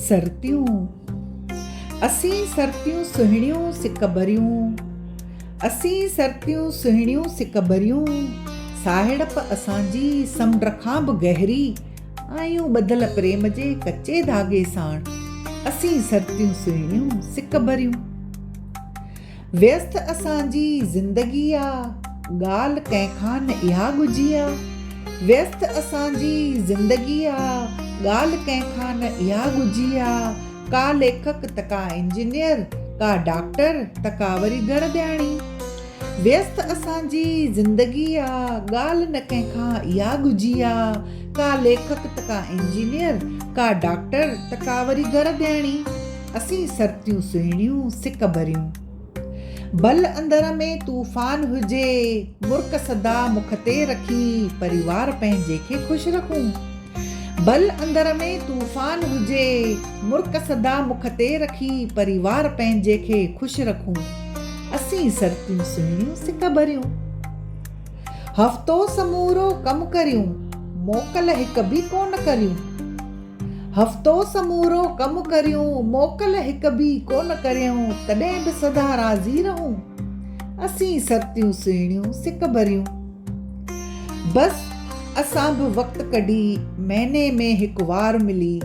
सरतियूं असीं सरतियूं सुहिणियूं सिक भरियूं, असीं सरतियूं सुहिणियूं सिक भरियूं, साहिड़प असांजी समुंड खां बि गहरी, आहियूं ॿधल प्रेम जे कचे धागे साण, असीं सरतियूं सुहिणियूं सिक भरियूं। व्यस्त असांजी ज़िंदगी आ, ॻाल्हि कंहिंखां न इहा गुझी आ, व्यस्त असांजी ज़िंदगी आ, ॻाल्हि कंहिंखां न इहा गुझी आ, का लेखक त का इंजीनियर, का डॉक्टर त का वरी घर ॾियाणी। व्यस्त असांजी ज़िंदगी आ, ॻाल्हि न कंहिंखां इहा गुझी आ, का लेखक त का इंजीनियर, का डॉक्टर त का वरी घर ॾियाणी, असीं सरतियूं सुहिणियूं सिक भरियूं। बल अंदर में तूफ़ान हुजे, मुर्क सदा मुख ते रखी, परिवार पंहिंजे खे ख़ुशि रखूं। बल अंदर में तूफ़ान हुजे, मुर्क सदा मुख ते रखी, परिवार पंहिंजे खे ख़ुशि रखूं, असीं सरतियूं सुहिणियूं सिक भरियूं। हफ़्तो समूरो कमु करियूं, मोकल हिक बि कोन करियूं, हफ़्तो समूरो कमु करियूं, मोकल हिक बि कोन करियूं, तॾहिं बि सदा राज़ी रहूं, असीं सरतियूं सुहिणियूं सिक भरियूं। बस असां बि वक़्तु कढी महीने में हिकु वार मिली,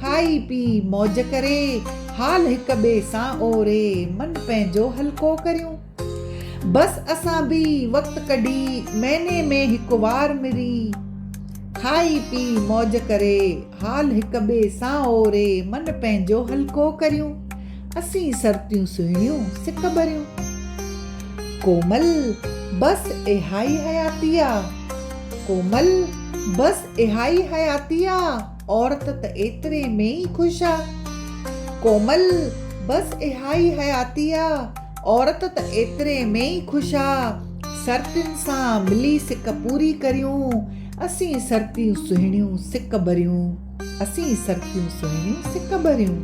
खाई पी मौज करे, हाल हिक ॿिए सां ओरे, मन पंहिंजो हल्को करियूं। बस असां बि वक़्तु कढी महीने में हिकु वार मिली, खाई पी मौज करे, हाल हिक ॿिए सां ओरे, मन पंहिंजो हल्को करियूं, असीं सरतियूं सुहिणियूं सिक भरियूं। कोमल बस इहाई हयाती आ, कोमल बस इहाई हयाती आ, औरत त एतिरे में ई ख़ुशि आ, कोमल बस इहाई हयाती आ, औरत त एतिरे में ई ख़ुशि आ, सरतियुनि सां मिली सिक पूरी करियूं, असीं सरतियूं सुहिणियूं सिक भरियूं, असीं सरतियूं सुहिणियूं सिक भरियूं।